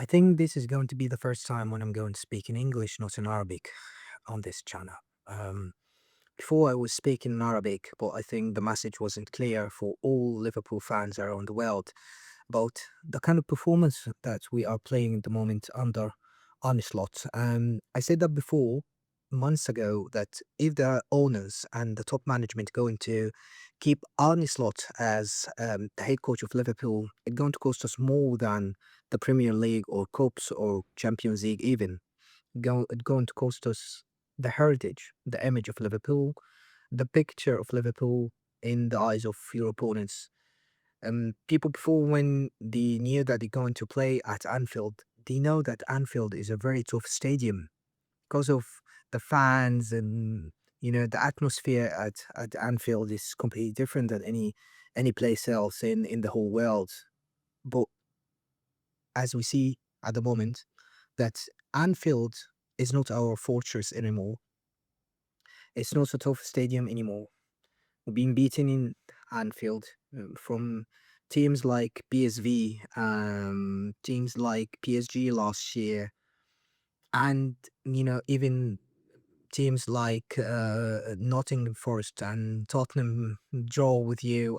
I think this is going to be the first time when I'm going to speak in English, not in Arabic, on this channel. Um, Before I was speaking in Arabic, but I think the message wasn't clear for all Liverpool fans around the world about the kind of performance that we are playing at the moment under Arne Slot. I said that before months ago that if the owners and the top management going to keep Arne Slot as the head coach of Liverpool, it's going to cost us more than the Premier League or Cups or Champions League even. It's going to cost us the heritage, the image of Liverpool, the picture of Liverpool in the eyes of your opponents. People before when they knew that they're going to play at Anfield, they know that Anfield is a very tough stadium because of the fans and the atmosphere at Anfield is completely different than any place else in the whole world. But as we see at the moment, that Anfield is not our fortress anymore. It's not a tough stadium anymore. We're being beaten in Anfield from teams like PSV, teams like PSG last year, and even teams like Nottingham Forest and Tottenham draw with you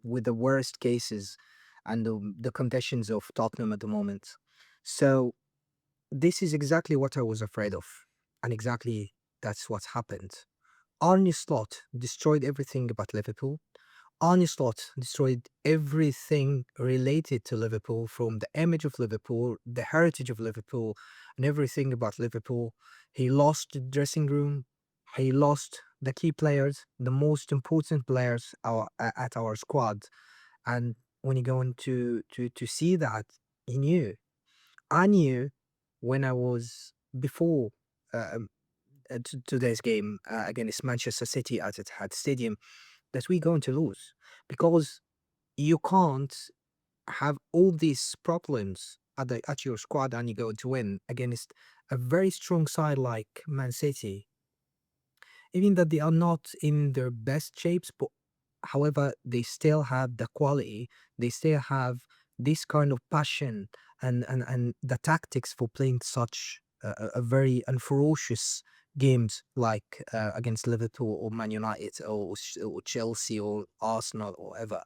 with the worst cases and the conditions of Tottenham at the moment. So this is exactly what I was afraid of, and exactly that's what happened. Arne Slot destroyed everything about Liverpool. Arne Slot destroyed everything related to Liverpool, from the image of Liverpool, the heritage of Liverpool, and everything about Liverpool. He lost the dressing room. He lost the key players, the most important players at our squad. And when you go into to see that, he knew. I knew when I was before today's game against Manchester City at Etihad Stadium that we're going to lose, because you can't have all these problems at your squad and you go to win against a very strong side like Man City, even that they are not in their best shapes, but however they still have the quality, they still have this kind of passion and the tactics for playing such a very and ferocious games like against Liverpool or Man United or Chelsea or Arsenal or ever.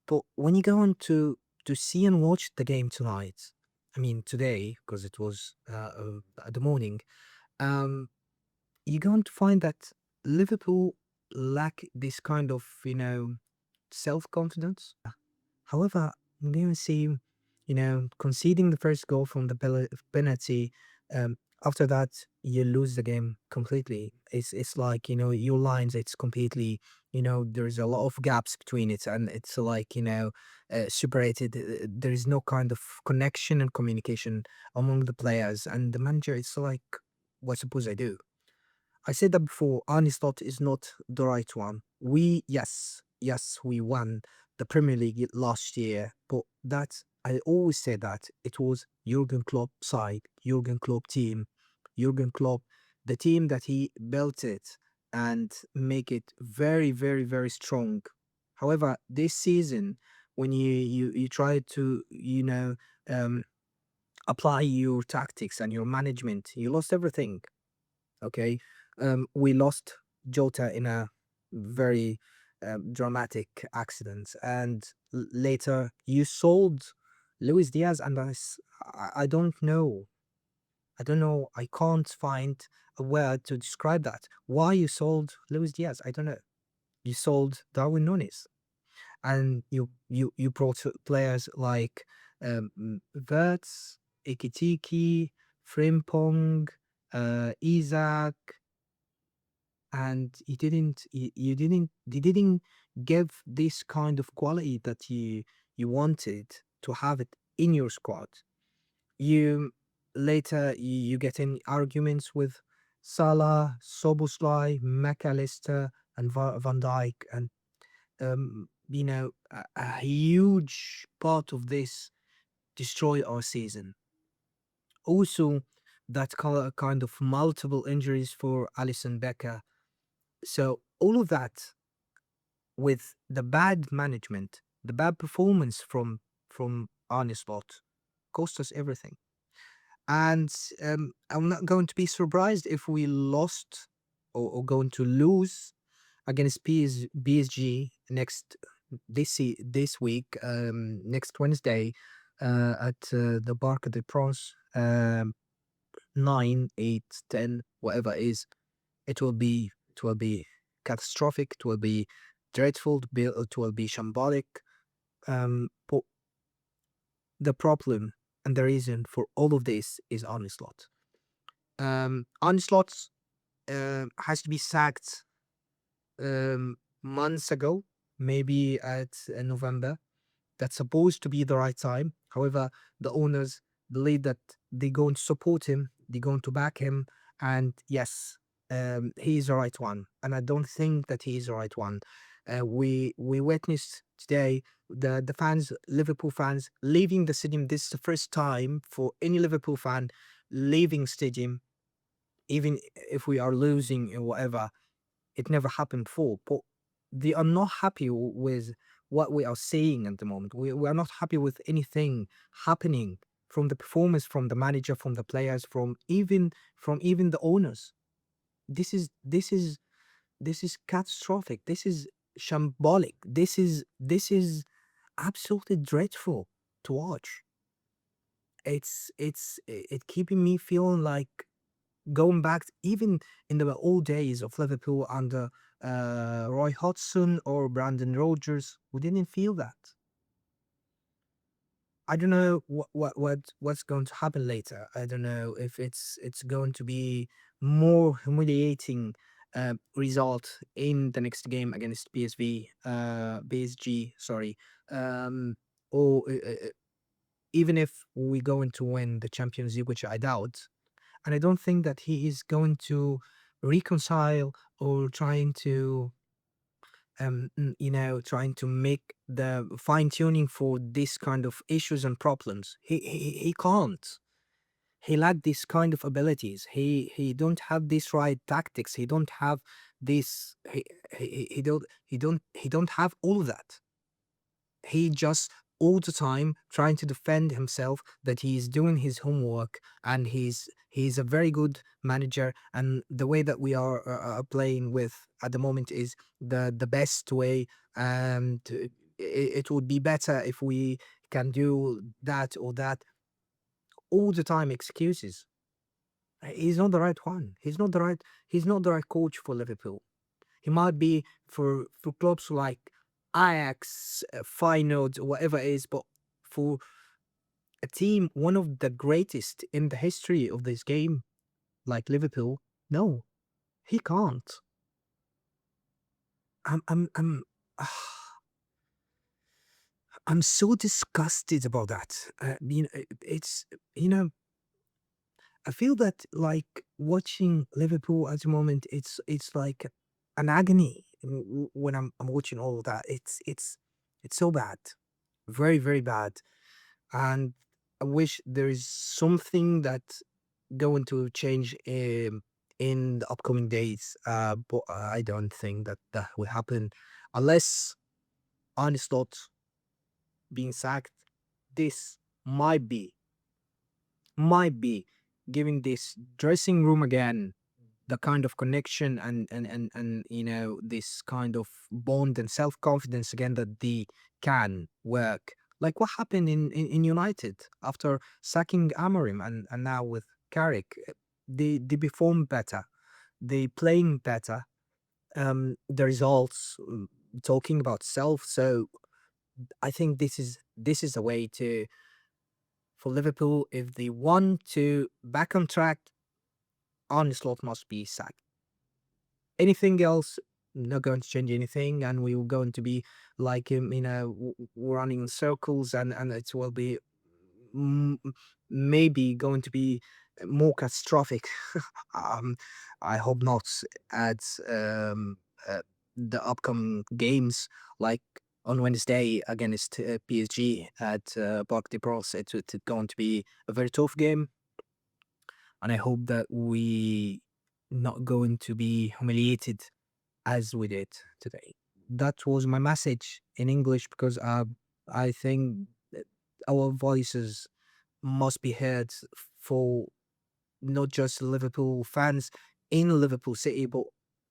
But when you go on to see and watch the game tonight, I mean today because it was the morning, um, you're going to find that Liverpool lack this kind of self confidence. However, I'm going to see, conceding the first goal from the penalty. After that, you lose the game completely. It's like your lines. It's completely there's a lot of gaps between it, and it's like separated. There is no kind of connection and communication among the players and the manager. It's like, what suppose I do? I said that before, Arne Slot is not the right one. Yes, we won the Premier League last year, but I always said that it was Jurgen Klopp side, Jurgen Klopp team, Jurgen Klopp, the team that he built it and make it very, very, very strong. However, this season, when you try to, um, apply your tactics and your management, you lost everything. Okay. We lost Jota in a very dramatic accident, and later you sold Luis Diaz, and I don't know. I don't know. I can't find a word to describe that. Why you sold Luis Diaz? I don't know. You sold Darwin Nunes, and you brought players like Verts, Ikitiki, Frimpong, Isaac, and they didn't give this kind of quality that you wanted to have it in your squad. You later you get in arguments with Salah, Soboslai, McAllister, and Van Dijk, and a huge part of this destroyed our season. Also, that kind of multiple injuries for Alison Becker. So all of that, with the bad management, the bad performance from Arne Slot, cost us everything. And I'm not going to be surprised if we lost or going to lose against PSG next this week, next Wednesday, at the Parc des Princes, 9, 8, 10, whatever it is. It will be catastrophic. It will be dreadful. It will be shambolic. But the problem and the reason for all of this is Onslaught. Onslaught has to be sacked months ago, maybe at November. That's supposed to be the right time. However, the owners believe that they're going to support him, they're going to back him, and yes, he's the right one. And I don't think that he's the right one. We witnessed today the fans, Liverpool fans, leaving the stadium. This is the first time for any Liverpool fan leaving stadium, even if we are losing or whatever. It never happened before, but they are not happy with what we are seeing at the moment. We are not happy with anything happening from the performance, from the manager, from the players, from even the owners. This is catastrophic. This is shambolic. This is absolutely dreadful to watch. It keeping me feeling like going back even in the old days of Liverpool under Roy Hodgson or Brandon Rodgers. We didn't feel that. I don't know what's going to happen later. I don't know if it's going to be more humiliating result in the next game against PSG, sorry, um, or even if we going to win the Champions League, which I doubt. And I don't think that he is going to reconcile or trying to trying to make the fine tuning for this kind of issues and problems. He can't. He lack this kind of abilities. He don't have this right tactics. He don't have this. He don't have all of that. He just all the time trying to defend himself that he's doing his homework, and he's a very good manager, and the way that we are playing with at the moment is the best way, and it would be better if we can do that or that. All the time excuses. He's not the right one. He's not the right coach for Liverpool. He might be for clubs like Ajax, Feyenoord, whatever it is, but for a team, one of the greatest in the history of this game, like Liverpool, no, he can't. I'm I'm so disgusted about that. It's you know, I feel that like watching Liverpool at the moment, it's like an agony when I'm watching all of that. It's so bad, very very bad, and I wish there is something that going to change in the upcoming days. But I don't think that that will happen unless Arne Slot being sacked. This might be might be giving this dressing room again the kind of connection and this kind of bond and self-confidence again that they can work like what happened in United after sacking Amorim and now with Carrick. They perform better, they playing better, the results talking about self. So I think this is a way to for Liverpool if they want to back on track. Arne Slot must be sacked. Anything else, not going to change anything, and we will going to be like running in circles, and it will be mm, maybe going to be more catastrophic. um, I hope not at uh, the upcoming games, like on Wednesday against PSG at Parc des Princes. It's going to be a very tough game, and I hope that we not going to be humiliated as we did today. That was my message in English because I think that our voices must be heard for not just Liverpool fans in Liverpool City, but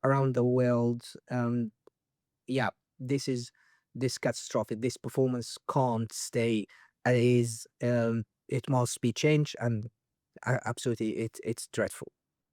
around the world. Yeah, this is this catastrophic. This performance can't stay as is. It must be changed, and absolutely, it's dreadful.